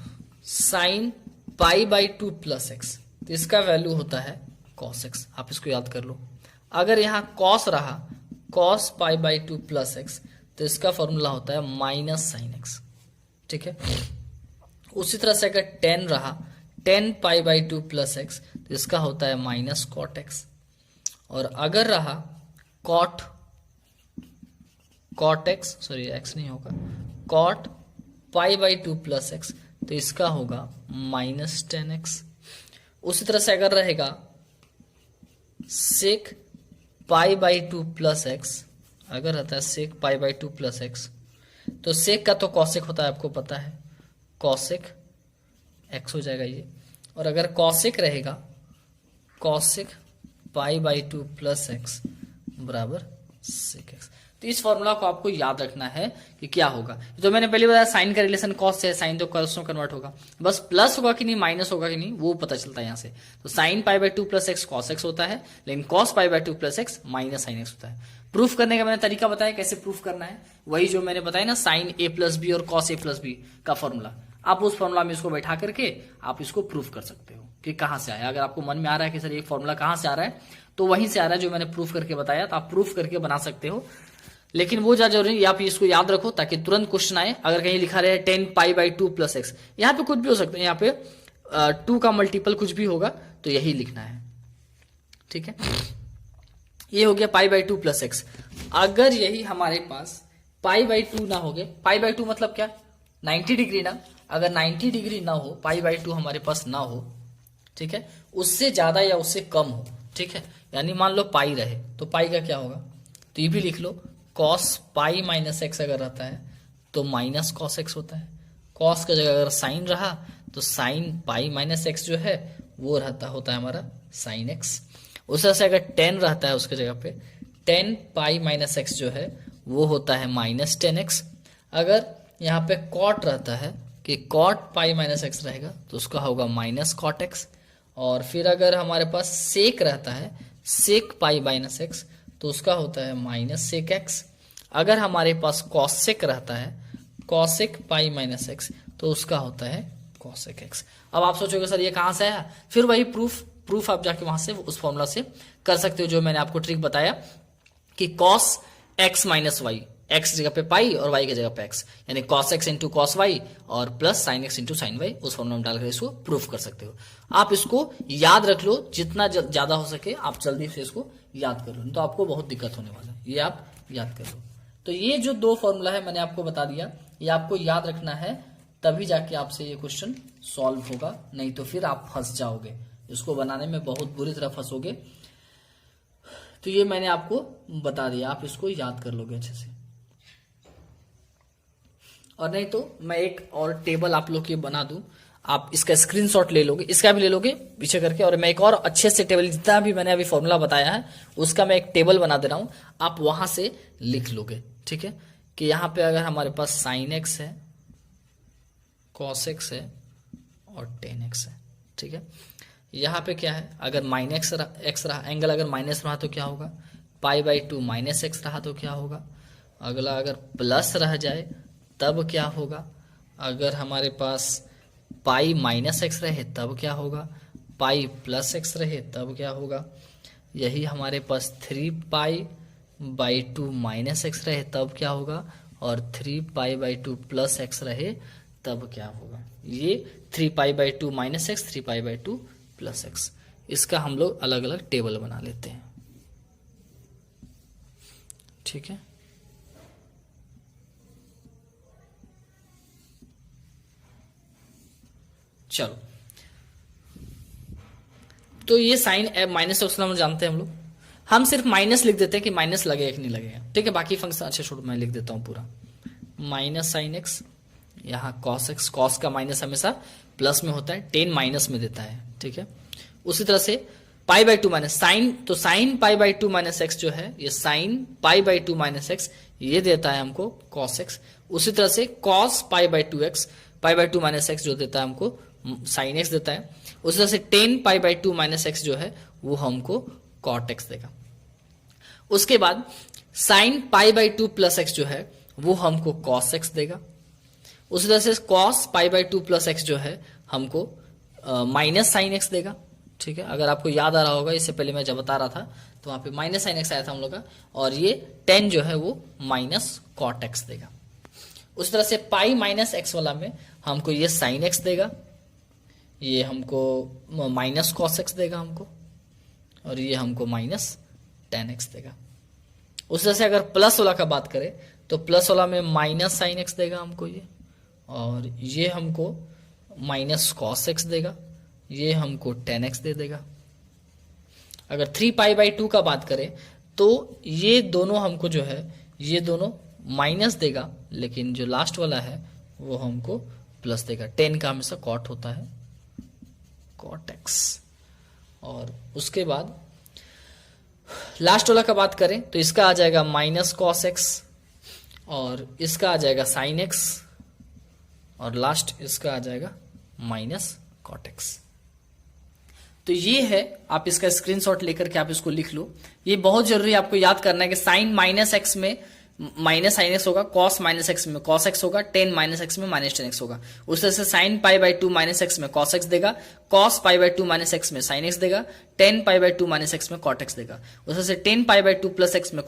साइन π/2 प्लस एक्स, तो इसका वैल्यू होता है cos x, आप इसको याद कर लो। अगर यहां cos रहा, cos π/2 प्लस एक्स, तो इसका फॉर्मूला होता है माइनस साइन एक्स, ठीक है। उसी तरह से अगर tan रहा, tan π/2 प्लस एक्स, तो इसका होता है माइनस कॉट एक्स। और अगर रहा कॉट एक्स, सॉरी एक्स नहीं होगा, कॉट π/2 प्लस एक्स, तो इसका होगा माइनस tan एक्स। उसी तरह से अगर रहेगा सेक π/2 प्लस एक्स, अगर रहता है सेक π/2 प्लस एक्स, तो सेक का तो कॉसेक होता है, आपको पता है, कॉसेक एक्स हो जाएगा ये। और अगर कॉसेक रहेगा, कॉसेक π/2 प्लस एक्स बराबर सेक एक्स। तो इस फॉर्मूला को आपको याद रखना है कि क्या होगा। तो मैंने पहले बताया साइन का रिलेशन कॉस से, साइन तो कॉस में कन्वर्ट होगा, बस प्लस होगा कि नहीं माइनस होगा कि नहीं वो पता चलता है यहाँ से। तो sine π/2 plus x cos x होता है, लेकिन cos π/2 plus x minus sine x होता है। प्रूफ करने का मैंने तरीका बताया कैसे प्रूफ करना है, वही जो मैंने बताया ना, साइन a प्लस बी और कॉस a प्लस बी का फॉर्मूला। आप उस फॉर्मूला में इसको बैठा करके आप इसको प्रूफ कर सकते हो कि कहां से आया। अगर आपको मन में आ रहा है कि सर ये फॉर्मूला कहां से आ रहा है, तो वहीं से आ रहा है जो मैंने प्रूफ करके बताया, तो आप प्रूफ करके बना सकते हो। लेकिन वो ज्यादा जरूरी नहीं, आप इसको याद रखो ताकि तुरंत क्वेश्चन आए। अगर कहीं लिखा रहे 10 π/2 प्लस एक्स, यहाँ पे कुछ भी हो सकता है, यहाँ पे 2 का मल्टीपल कुछ भी होगा, तो यही लिखना है, ठीक है। ये हो गया π/2 प्लस एक्स। अगर यही हमारे पास π/2 ना हो गए, π/2 मतलब क्या, 90 डिग्री ना, अगर 90 डिग्री ना हो, π/2 हमारे पास ना हो, ठीक है, उससे ज्यादा या उससे कम हो, ठीक है, यानी मान लो पाई रहे, तो पाई का क्या होगा, तो ये भी लिख लो, cos पाई माइनस एक्स अगर रहता है तो माइनस cos एक्स होता है। cos का जगह अगर साइन रहा तो साइन पाई माइनस एक्स जो है वो होता है हमारा साइन एक्स। उस तरह से अगर tan रहता है उसके जगह पे tan पाई माइनस एक्स जो है वो होता है माइनस tan एक्स। अगर यहाँ पे cot रहता है कि cot पाई माइनस एक्स रहेगा तो उसका होगा माइनस cot एक्स। और फिर अगर हमारे पास सेक रहता है सेक पाई माइनस एक्स तो उसका होता है माइनस सेक एक्स। अगर हमारे पास कॉसेक रहता है कॉसेक पाई माइनस एक्स तो उसका होता है कॉसेक एक्स। अब आप सोचोगे सर ये कहां से आया, फिर वही प्रूफ आप जाके वहां से उस फॉर्मूला से कर सकते हो जो मैंने आपको ट्रिक बताया कि cos x minus y, x जगह पे पाई और वाई की जगह पे एक्स, यानी cos x into cos y और plus sine x into sine y, उस फॉर्मूला में डालकर इसको प्रूफ कर सकते हो। आप इसको याद रख लो, जितना ज्यादा हो सके आप जल्दी से इसको याद कर लो, तो आपको बहुत दिक्कत होने वाला है, ये आप याद कर लो। तो ये जो दो फॉर्मूला है मैंने आपको बता दिया, ये आपको याद रखना है, तभी जाके आपसे ये क्वेश्चन सॉल्व होगा, नहीं तो फिर आप फंस जाओगे, इसको बनाने में बहुत बुरी तरह फंसोगे। तो ये मैंने आपको बता दिया, आप इसको याद कर लोगे अच्छे से। और नहीं तो मैं एक और टेबल आप लोग के बना दूं, आप इसका स्क्रीनशॉट ले लोगे, इसका भी ले लोगे पीछे करके, और मैं एक और अच्छे से टेबल, जितना भी मैंने अभी फॉर्मूला बताया है उसका मैं एक टेबल बना दे रहा हूं, आप वहां से लिख लोगे, ठीक है। कि यहां पे अगर हमारे पास साइन एक्स है, कॉस एक्स है और टेन एक्स है, ठीक है। यहाँ पे क्या है, अगर माइनस एक्स रहा, एंगल अगर माइनस रहा तो क्या होगा, π/2 माइनस एक्स रहा तो क्या होगा, अगला अगर प्लस रह जाए तब क्या होगा, अगर हमारे पास पाई माइनस एक्स रहे तब क्या होगा, पाई प्लस एक्स रहे तब क्या होगा, यही हमारे पास 3π/2 माइनस एक्स रहे तब क्या होगा, और 3π/2 प्लस एक्स रहे तब क्या होगा। ये 3π/2 माइनस एक्स, 3π/2 प्लस एक्स, इसका हम लोग अलग अलग टेबल बना लेते हैं। ठीक है, चलो तो ये साइन माइनस एक्स हम जानते हैं हम सिर्फ माइनस लिख देते हैं कि माइनस लगेगा कि नहीं लगेगा। ठीक है, बाकी फंक्शन अच्छा छोड़ो, मैं लिख देता हूं पूरा माइनस साइन एक्स, यहाँ कॉस एक्स, कॉस का माइनस हमेशा प्लस में होता है, 10 माइनस में देता है। ठीक है, उसी तरह से π/2 माइनस साइन, तो साइन π/2 माइनस एक्स जो है, ये साइन π/2 माइनस एक्स ये देता है हमको कॉस एक्स। उसी तरह से कॉस π/2 एक्स, π/2 माइनस एक्स जो देता है हमको साइन एक्स देता है। उसी तरह से 10 π/2 माइनस एक्स जो है वो हमको कॉट एक्स देगा। उसके बाद साइन π/2 प्लस एक्स जो है वो हमको कॉस एक्स देगा। उसी तरह से कॉस π/2 प्लस एक्स जो है हमको माइनस साइन एक्स देगा। ठीक है, अगर आपको याद आ रहा होगा, इससे पहले मैं जब बता रहा था तो वहां पे माइनस साइन एक्स आया था हम लोग का, और ये 10 जो है वो माइनस कॉट एक्स देगा। उस तरह से पाई माइनस एक्स वाला में हमको ये साइन एक्स देगा, ये हमको माइनस कॉस एक्स देगा हमको, और ये हमको माइनस टेन एक्स देगा। उस तरह से अगर प्लस वाला का बात करें तो प्लस वाला में माइनस साइन एक्स देगा हमको ये, और ये हमको माइनस कॉस एक्स देगा, ये हमको टेन एक्स दे देगा। अगर 3π/2 का बात करें तो ये दोनों हमको जो है ये दोनों माइनस देगा, लेकिन जो लास्ट वाला है वो हमको प्लस देगा। 10 का हमेशा कॉट होता है, कॉट एक्स। और उसके बाद लास्ट वाला का बात करें तो इसका आ जाएगा माइनस कॉस एक्स, और इसका आ जाएगा साइन एक्स, और लास्ट इसका आ जाएगा माइनस कॉट एक्स। तो ये है, आप इसका स्क्रीनशॉट लेकर के आप इसको लिख लो। ये बहुत जरूरी आपको याद करना है कि साइन माइनस एक्स में माइनस साइन एक्स होगा, कॉस माइनस एक्स में कॉस एक्स होगा, 10 माइनस एक्स में माइनस 10 एक्स होगा। उस तरह से साइन π/2 माइनस एक्स में कॉस एक्स देगा, कॉस π/2 माइनस एक्स में साइन एक्स देगा, 10 π/2 माइनस एक्स में कॉट एक्स देगा। उस तरह से 10 π/2 प्लस एक्स में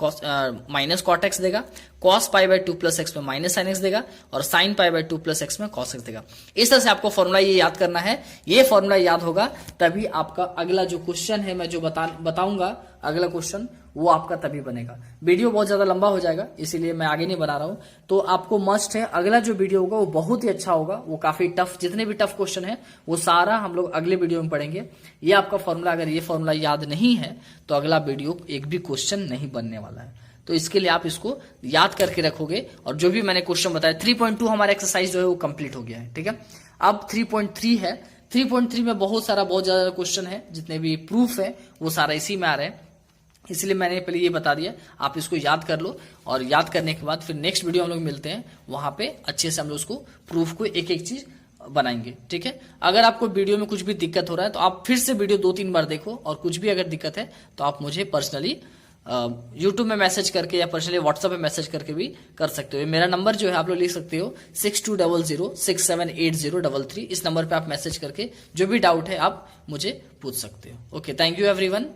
माइनस कॉट एक्स देगा, कॉस π/2 प्लस एक्स में माइनस साइन एक्स देगा, और साइन π/2 प्लस एक्स में कॉस एक्स देगा। इस तरह से आपको फॉर्मूला ये याद करना है। ये फॉर्मूला याद होगा तभी आपका अगला जो क्वेश्चन है मैं जो बताऊंगा अगला क्वेश्चन वो आपका तभी बनेगा। वीडियो बहुत ज्यादा लंबा हो जाएगा इसीलिए मैं आगे नहीं बना रहा हूं। तो आपको मस्ट है अगला जो वीडियो होगा वो बहुत ही अच्छा होगा, वो काफी टफ, जितने भी टफ क्वेश्चन है वो सारा हम लोग अगले वीडियो में पढ़ेंगे। ये आपका फॉर्मूला, अगर ये फॉर्मूला याद नहीं है तो अगला वीडियो एक भी क्वेश्चन नहीं बनने वाला है। तो इसके लिए आप इसको याद करके रखोगे, और जो भी मैंने क्वेश्चन बताया 3.2 हमारा एक्सरसाइज जो है वो कंप्लीट हो गया है। ठीक है, अब 3.3 है। 3.3 में बहुत ज्यादा क्वेश्चन है, जितने भी प्रूफ है वो सारा इसी में आ रहे हैं, इसलिए मैंने पहले ये बता दिया। आप इसको याद कर लो, और याद करने के बाद फिर नेक्स्ट वीडियो हम लोग मिलते हैं, वहां पे अच्छे से हम लोग उसको प्रूफ को एक एक चीज बनाएंगे। ठीक है, अगर आपको वीडियो में कुछ भी दिक्कत हो रहा है तो आप फिर से वीडियो 2-3 बार देखो, और कुछ भी अगर दिक्कत है तो आप मुझे पर्सनली यूट्यूब में मैसेज करके या पर्सनली व्हाट्सएप में मैसेज करके भी कर सकते हो। मेरा नंबर जो है आप लोग लिख सकते हो 6200678033। इस नंबर पे आप मैसेज करके जो भी डाउट है आप मुझे पूछ सकते हो। Okay, thank you everyone.